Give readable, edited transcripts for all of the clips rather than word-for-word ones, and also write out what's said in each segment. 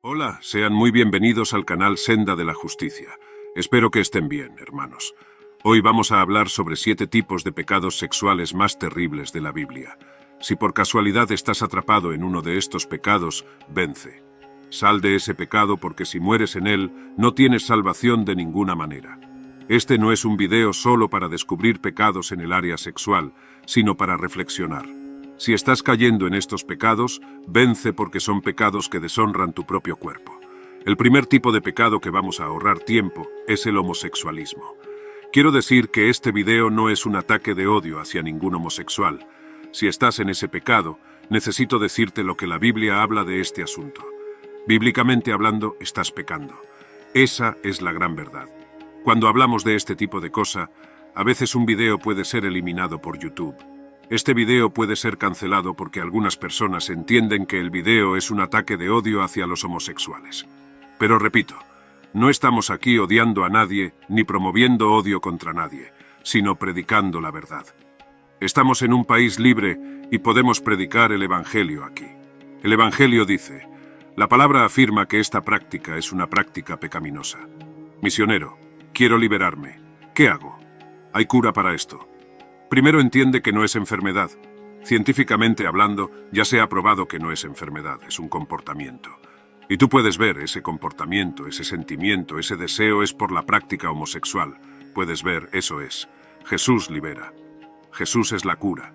Hola, sean muy bienvenidos al canal Senda de la Justicia. Espero que estén bien, hermanos. Hoy vamos a hablar sobre 7 tipos de pecados sexuales más terribles de la Biblia. Si por casualidad estás atrapado en uno de estos pecados, vence. Sal de ese pecado porque si mueres en él, no tienes salvación de ninguna manera. Este no es un video solo para descubrir pecados en el área sexual, sino para reflexionar. Si estás cayendo en estos pecados, vence porque son pecados que deshonran tu propio cuerpo. El primer tipo de pecado que vamos a ahorrar tiempo es el homosexualismo. Quiero decir que este video no es un ataque de odio hacia ningún homosexual. Si estás en ese pecado, necesito decirte lo que la Biblia habla de este asunto. Bíblicamente hablando, estás pecando. Esa es la gran verdad. Cuando hablamos de este tipo de cosa, a veces un video puede ser eliminado por YouTube. Este video puede ser cancelado porque algunas personas entienden que el video es un ataque de odio hacia los homosexuales. Pero repito, no estamos aquí odiando a nadie ni promoviendo odio contra nadie, sino predicando la verdad. Estamos en un país libre y podemos predicar el Evangelio aquí. El Evangelio dice, la palabra afirma que esta práctica es una práctica pecaminosa. Misionero, quiero liberarme. ¿Qué hago? ¿Hay cura para esto? Primero entiende que no es enfermedad. Científicamente hablando, ya se ha probado que no es enfermedad, es un comportamiento. Y tú puedes ver ese comportamiento, ese sentimiento, ese deseo es por la práctica homosexual. Puedes ver, eso es. Jesús libera. Jesús es la cura.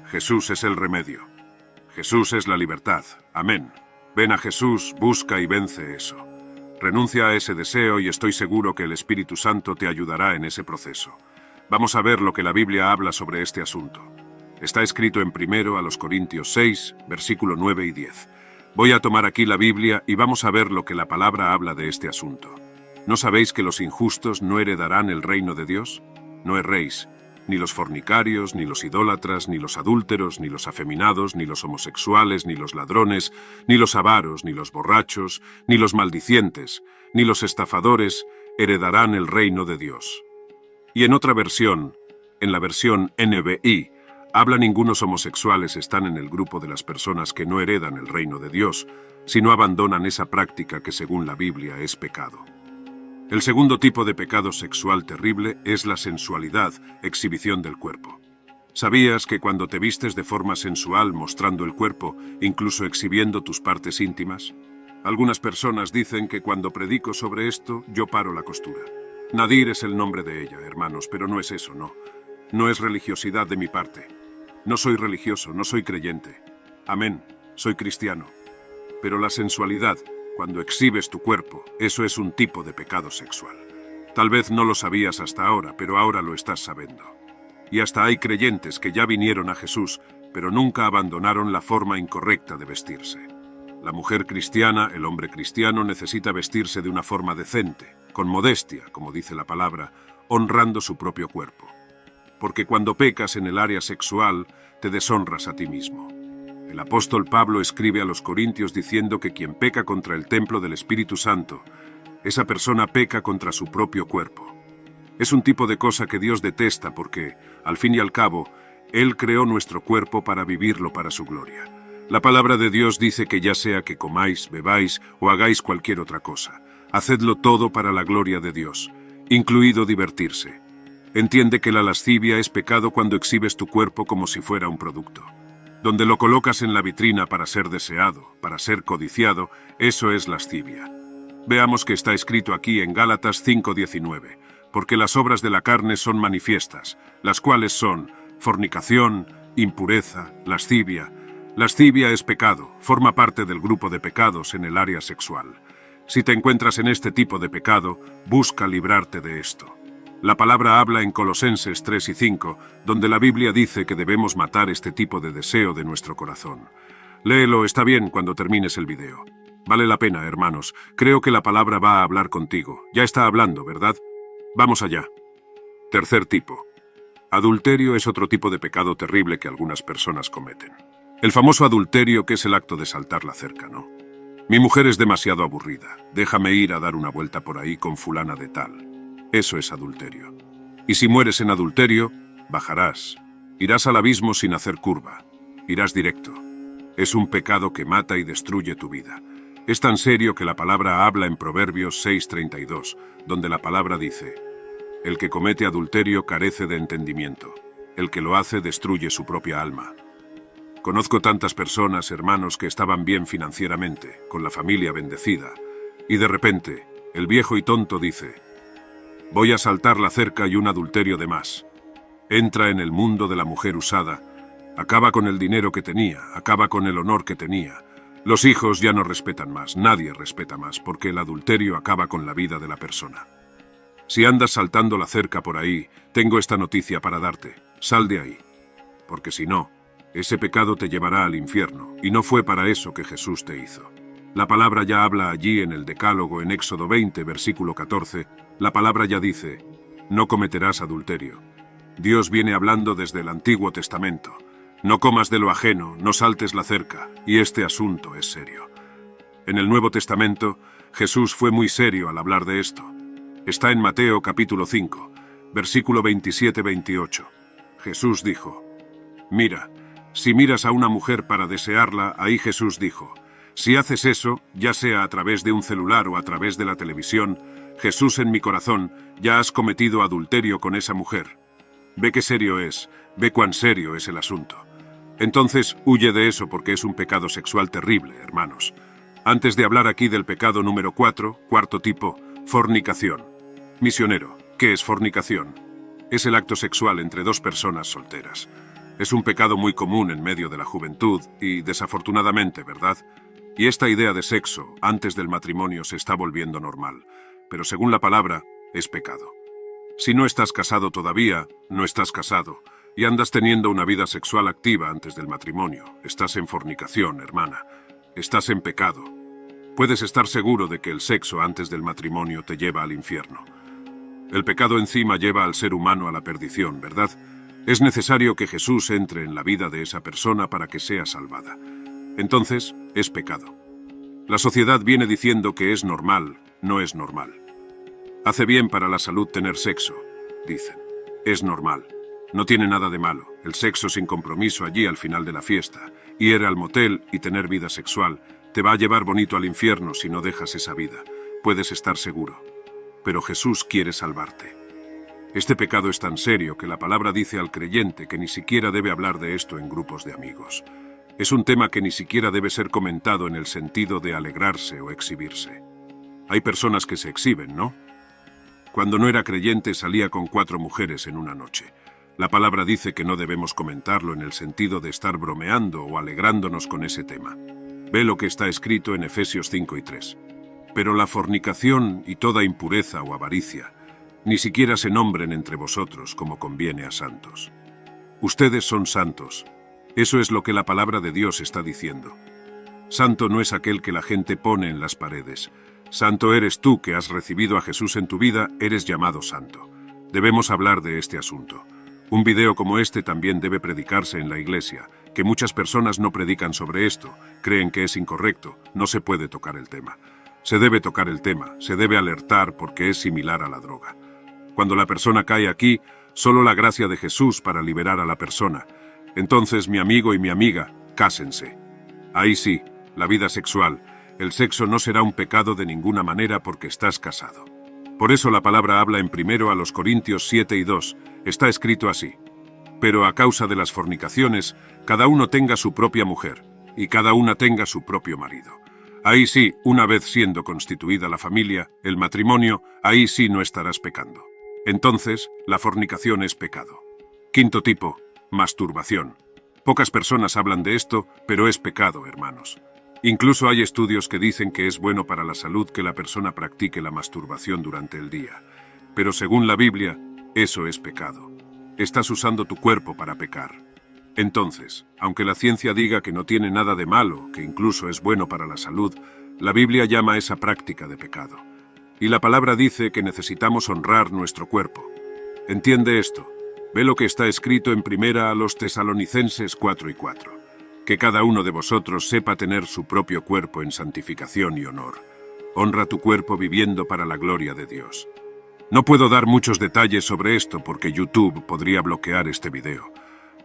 Jesús es el remedio. Jesús es la libertad. Amén. Ven a Jesús, busca y vence eso. Renuncia a ese deseo y estoy seguro que el Espíritu Santo te ayudará en ese proceso. Vamos a ver lo que la Biblia habla sobre este asunto. Está escrito en 1 Corintios 6, versículo 9 y 10. Voy a tomar aquí la Biblia y vamos a ver lo que la palabra habla de este asunto. ¿No sabéis que los injustos no heredarán el reino de Dios? No erréis, ni los fornicarios, ni los idólatras, ni los adúlteros, ni los afeminados, ni los homosexuales, ni los ladrones, ni los avaros, ni los borrachos, ni los maldicientes, ni los estafadores heredarán el reino de Dios. Y en otra versión, en la versión NBI, habla ningunos homosexuales están en el grupo de las personas que no heredan el reino de Dios, sino abandonan esa práctica que según la Biblia es pecado. El segundo tipo de pecado sexual terrible es la sensualidad, exhibición del cuerpo. ¿Sabías que cuando te vistes de forma sensual mostrando el cuerpo, incluso exhibiendo tus partes íntimas? Algunas personas dicen que cuando predico sobre esto, yo paro la costura. Nadir es el nombre de ella, hermanos, pero no es eso, no. No es religiosidad de mi parte. No soy religioso, no soy creyente. Amén, soy cristiano. Pero la sensualidad, cuando exhibes tu cuerpo, eso es un tipo de pecado sexual. Tal vez no lo sabías hasta ahora, pero ahora lo estás sabiendo. Y hasta hay creyentes que ya vinieron a Jesús, pero nunca abandonaron la forma incorrecta de vestirse. La mujer cristiana, el hombre cristiano, necesita vestirse de una forma decente, con modestia, como dice la palabra, honrando su propio cuerpo. Porque cuando pecas en el área sexual, te deshonras a ti mismo. El apóstol Pablo escribe a los Corintios diciendo que quien peca contra el templo del Espíritu Santo, esa persona peca contra su propio cuerpo. Es un tipo de cosa que Dios detesta porque, al fin y al cabo, Él creó nuestro cuerpo para vivirlo para su gloria. La palabra de Dios dice que ya sea que comáis, bebáis o hagáis cualquier otra cosa, hacedlo todo para la gloria de Dios, incluido divertirse. Entiende que la lascivia es pecado cuando exhibes tu cuerpo como si fuera un producto. Donde lo colocas en la vitrina para ser deseado, para ser codiciado, eso es lascivia. Veamos que está escrito aquí en Gálatas 5:19, porque las obras de la carne son manifiestas, las cuales son fornicación, impureza, lascivia. Lascivia es pecado, forma parte del grupo de pecados en el área sexual. Si te encuentras en este tipo de pecado, busca librarte de esto. La palabra habla en Colosenses 3 y 5, donde la Biblia dice que debemos matar este tipo de deseo de nuestro corazón. Léelo, está bien cuando termines el video. Vale la pena, hermanos. Creo que la palabra va a hablar contigo. Ya está hablando, ¿verdad? Vamos allá. Tercer tipo. Adulterio es otro tipo de pecado terrible que algunas personas cometen. El famoso adulterio, que es el acto de saltar la cerca, ¿no? Mi mujer es demasiado aburrida. Déjame ir a dar una vuelta por ahí con fulana de tal. Eso es adulterio. Y si mueres en adulterio, bajarás. Irás al abismo sin hacer curva. Irás directo. Es un pecado que mata y destruye tu vida. Es tan serio que la palabra habla en Proverbios 6:32, donde la palabra dice: el que comete adulterio carece de entendimiento, el que lo hace destruye su propia alma. Conozco tantas personas, hermanos, que estaban bien financieramente, con la familia bendecida, y de repente, el viejo y tonto dice: voy a saltar la cerca y un adulterio de más. Entra en el mundo de la mujer usada, acaba con el dinero que tenía, acaba con el honor que tenía. Los hijos ya no respetan más, nadie respeta más, porque el adulterio acaba con la vida de la persona. Si andas saltando la cerca por ahí, tengo esta noticia para darte: sal de ahí. Porque si no, ese pecado te llevará al infierno, y no fue para eso que Jesús te hizo. La palabra ya habla allí en el Decálogo, en Éxodo 20, versículo 14, la palabra ya dice: no cometerás adulterio. Dios viene hablando desde el Antiguo Testamento. No comas de lo ajeno, no saltes la cerca, y este asunto es serio. En el Nuevo Testamento, Jesús fue muy serio al hablar de esto. Está en Mateo capítulo 5, versículo 27-28. Jesús dijo: mira, si miras a una mujer para desearla, ahí Jesús dijo: si haces eso, ya sea a través de un celular o a través de la televisión, Jesús, en mi corazón, ya has cometido adulterio con esa mujer. Ve qué serio es, ve cuán serio es el asunto. Entonces, huye de eso porque es un pecado sexual terrible, hermanos. Antes de hablar aquí del pecado número 4, cuarto tipo, fornicación. Misionero, ¿qué es fornicación? Es el acto sexual entre dos personas solteras. Es un pecado muy común en medio de la juventud y, desafortunadamente, ¿verdad? Y esta idea de sexo antes del matrimonio se está volviendo normal, pero según la palabra, es pecado. Si no estás casado todavía, no estás casado, y andas teniendo una vida sexual activa antes del matrimonio, estás en fornicación, hermana. Estás en pecado. Puedes estar seguro de que el sexo antes del matrimonio te lleva al infierno. El pecado encima lleva al ser humano a la perdición, ¿verdad? Es necesario que Jesús entre en la vida de esa persona para que sea salvada. Entonces, es pecado. La sociedad viene diciendo que es normal, no es normal. Hace bien para la salud tener sexo, dicen. Es normal. No tiene nada de malo. El sexo sin compromiso allí al final de la fiesta, ir al motel y tener vida sexual, te va a llevar bonito al infierno si no dejas esa vida. Puedes estar seguro. Pero Jesús quiere salvarte. Este pecado es tan serio que la palabra dice al creyente que ni siquiera debe hablar de esto en grupos de amigos. Es un tema que ni siquiera debe ser comentado en el sentido de alegrarse o exhibirse. Hay personas que se exhiben, ¿no? Cuando no era creyente salía con 4 mujeres en una noche. La palabra dice que no debemos comentarlo en el sentido de estar bromeando o alegrándonos con ese tema. Ve lo que está escrito en Efesios 5 y 3. Pero la fornicación y toda impureza o avaricia ni siquiera se nombren entre vosotros como conviene a santos. Ustedes son santos. Eso es lo que la palabra de Dios está diciendo. Santo no es aquel que la gente pone en las paredes. Santo eres tú que has recibido a Jesús en tu vida, eres llamado santo. Debemos hablar de este asunto. Un video como este también debe predicarse en la iglesia, que muchas personas no predican sobre esto, creen que es incorrecto, no se puede tocar el tema. Se debe tocar el tema, se debe alertar porque es similar a la droga. Cuando la persona cae aquí, solo la gracia de Jesús para liberar a la persona. Entonces, mi amigo y mi amiga, cásense. Ahí sí, la vida sexual, el sexo no será un pecado de ninguna manera porque estás casado. Por eso la palabra habla en 1 Corintios 7 y 2, está escrito así: pero a causa de las fornicaciones, cada uno tenga su propia mujer, y cada una tenga su propio marido. Ahí sí, una vez siendo constituida la familia, el matrimonio, ahí sí no estarás pecando. Entonces, la fornicación es pecado. Quinto tipo, masturbación. Pocas personas hablan de esto, pero es pecado, hermanos. Incluso hay estudios que dicen que es bueno para la salud que la persona practique la masturbación durante el día. Pero según la Biblia, eso es pecado. Estás usando tu cuerpo para pecar. Entonces, aunque la ciencia diga que no tiene nada de malo, que incluso es bueno para la salud, la Biblia llama esa práctica de pecado. Y la palabra dice que necesitamos honrar nuestro cuerpo. Entiende esto. Ve lo que está escrito en 1 Tesalonicenses 4 y 4. Que cada uno de vosotros sepa tener su propio cuerpo en santificación y honor. Honra tu cuerpo viviendo para la gloria de Dios. No puedo dar muchos detalles sobre esto porque YouTube podría bloquear este video.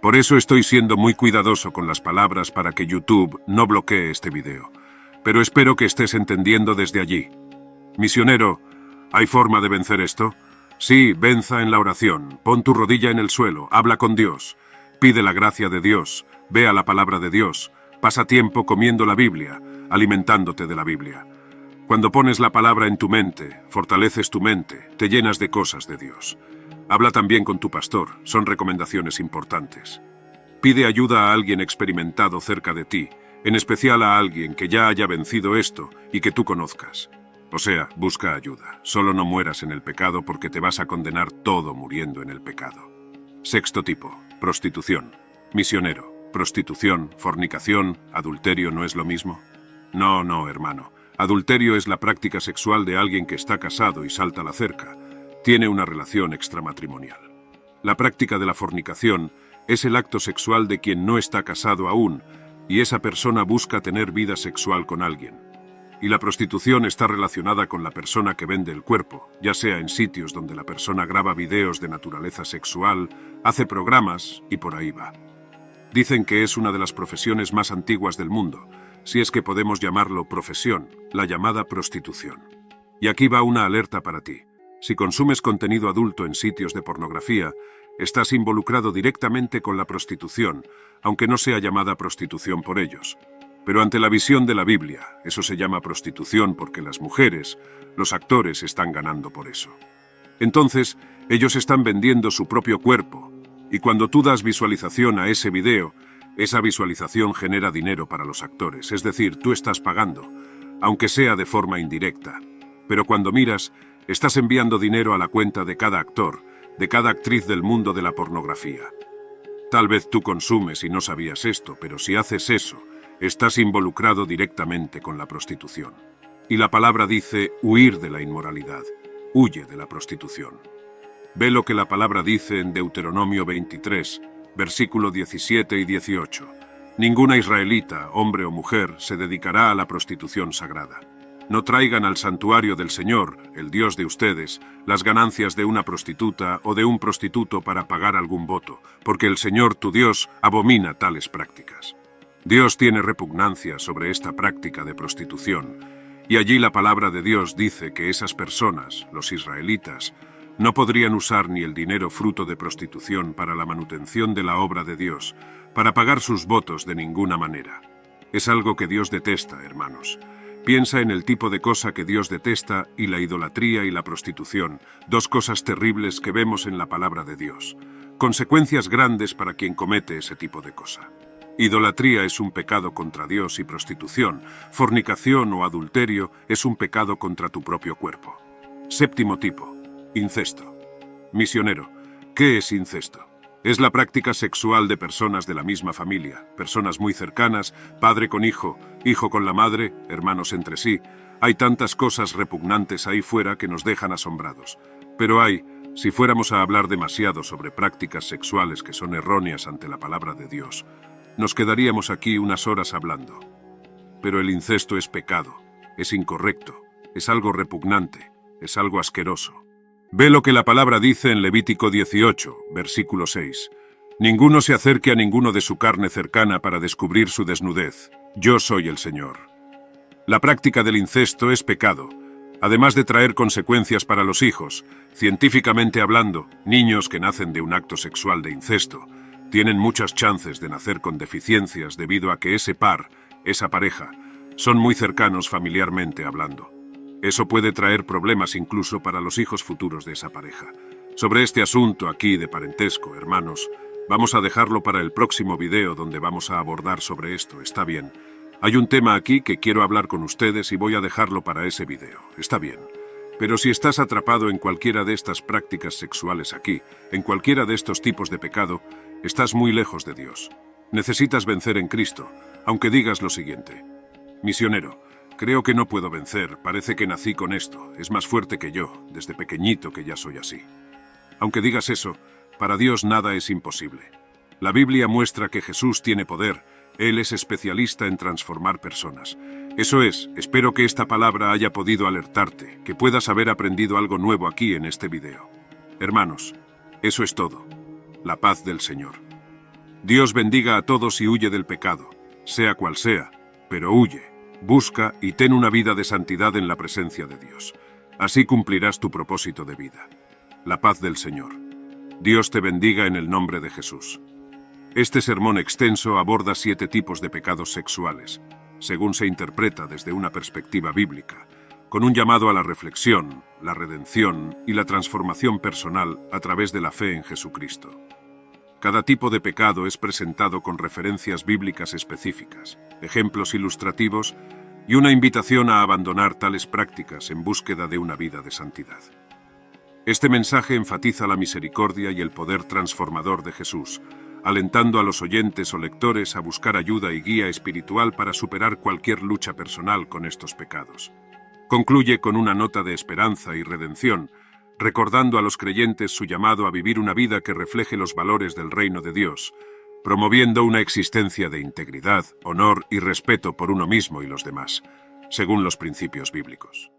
Por eso estoy siendo muy cuidadoso con las palabras para que YouTube no bloquee este video. pero espero que estés entendiendo desde allí. Misionero, ¿hay forma de vencer esto? Sí, venza en la oración. Pon tu rodilla en el suelo, habla con Dios. Pide la gracia de Dios, ve a la palabra de Dios. Pasa tiempo comiendo la Biblia, alimentándote de la Biblia. Cuando pones la palabra en tu mente, fortaleces tu mente, te llenas de cosas de Dios. Habla también con tu pastor, son recomendaciones importantes. Pide ayuda a alguien experimentado cerca de ti, en especial a alguien que ya haya vencido esto y que tú conozcas. O sea, busca ayuda. Solo no mueras en el pecado porque te vas a condenar todo muriendo en el pecado. Sexto tipo, prostitución. Misionero, prostitución, fornicación, adulterio ¿no es lo mismo? No, hermano. Adulterio es la práctica sexual de alguien que está casado y salta la cerca. Tiene una relación extramatrimonial. La práctica de la fornicación es el acto sexual de quien no está casado aún, y esa persona busca tener vida sexual con alguien. Y la prostitución está relacionada con la persona que vende el cuerpo, ya sea en sitios donde la persona graba videos de naturaleza sexual, hace programas y por ahí va. Dicen que es una de las profesiones más antiguas del mundo, si es que podemos llamarlo profesión, la llamada prostitución. Y aquí va una alerta para ti. Si consumes contenido adulto en sitios de pornografía, estás involucrado directamente con la prostitución, aunque no sea llamada prostitución por ellos. Pero ante la visión de la Biblia, eso se llama prostitución porque las mujeres, los actores están ganando por eso. Entonces, ellos están vendiendo su propio cuerpo, y cuando tú das visualización a ese video, esa visualización genera dinero para los actores, es decir, tú estás pagando, aunque sea de forma indirecta. Pero cuando miras, estás enviando dinero a la cuenta de cada actor, de cada actriz del mundo de la pornografía. Tal vez tú consumes y no sabías esto, pero si haces eso, estás involucrado directamente con la prostitución. Y la palabra dice huir de la inmoralidad, huye de la prostitución. Ve lo que la palabra dice en Deuteronomio 23, versículo 17 y 18. Ninguna israelita, hombre o mujer, se dedicará a la prostitución sagrada. No traigan al santuario del Señor, el Dios de ustedes, las ganancias de una prostituta o de un prostituto para pagar algún voto, porque el Señor tu Dios abomina tales prácticas. Dios tiene repugnancia sobre esta práctica de prostitución, y allí la palabra de Dios dice que esas personas, los israelitas, no podrían usar ni el dinero fruto de prostitución para la manutención de la obra de Dios, para pagar sus votos de ninguna manera. Es algo que Dios detesta, hermanos. Piensa en el tipo de cosa que Dios detesta y la idolatría y la prostitución, dos cosas terribles que vemos en la palabra de Dios. Consecuencias grandes para quien comete ese tipo de cosa. Idolatría es un pecado contra Dios y prostitución. Fornicación o adulterio es un pecado contra tu propio cuerpo. Séptimo tipo. Incesto. Misionero. ¿Qué es incesto? Es la práctica sexual de personas de la misma familia, personas muy cercanas, padre con hijo, hijo con la madre, hermanos entre sí. Hay tantas cosas repugnantes ahí fuera que nos dejan asombrados. Pero si fuéramos a hablar demasiado sobre prácticas sexuales que son erróneas ante la palabra de Dios, nos quedaríamos aquí unas horas hablando. Pero el incesto es pecado, es incorrecto, es algo repugnante, es algo asqueroso. Ve lo que la palabra dice en Levítico 18, versículo 6. Ninguno se acerque a ninguno de su carne cercana para descubrir su desnudez. Yo soy el Señor. La práctica del incesto es pecado, además de traer consecuencias para los hijos. Científicamente hablando, niños que nacen de un acto sexual de incesto tienen muchas chances de nacer con deficiencias debido a que ese par, esa pareja, son muy cercanos familiarmente hablando. Eso puede traer problemas incluso para los hijos futuros de esa pareja. Sobre este asunto aquí de parentesco, hermanos, vamos a dejarlo para el próximo video donde vamos a abordar sobre esto, ¿está bien? Hay un tema aquí que quiero hablar con ustedes y voy a dejarlo para ese video, ¿está bien? Pero si estás atrapado en cualquiera de estas prácticas sexuales aquí, en cualquiera de estos tipos de pecado, estás muy lejos de Dios. Necesitas vencer en Cristo, aunque digas lo siguiente. Misionero, creo que no puedo vencer, parece que nací con esto, es más fuerte que yo, desde pequeñito que ya soy así. Aunque digas eso, para Dios nada es imposible. La Biblia muestra que Jesús tiene poder, Él es especialista en transformar personas. Eso es, espero que esta palabra haya podido alertarte, que puedas haber aprendido algo nuevo aquí en este video. Hermanos, eso es todo. La paz del Señor. Dios bendiga a todos y huye del pecado, sea cual sea, pero huye. Busca y ten una vida de santidad en la presencia de Dios. Así cumplirás tu propósito de vida. La paz del Señor. Dios te bendiga en el nombre de Jesús. Este sermón extenso aborda 7 tipos de pecados sexuales, según se interpreta desde una perspectiva bíblica, con un llamado a la reflexión, la redención y la transformación personal a través de la fe en Jesucristo. Cada tipo de pecado es presentado con referencias bíblicas específicas, ejemplos ilustrativos y una invitación a abandonar tales prácticas en búsqueda de una vida de santidad. Este mensaje enfatiza la misericordia y el poder transformador de Jesús, alentando a los oyentes o lectores a buscar ayuda y guía espiritual para superar cualquier lucha personal con estos pecados. Concluye con una nota de esperanza y redención, recordando a los creyentes su llamado a vivir una vida que refleje los valores del reino de Dios, promoviendo una existencia de integridad, honor y respeto por uno mismo y los demás, según los principios bíblicos.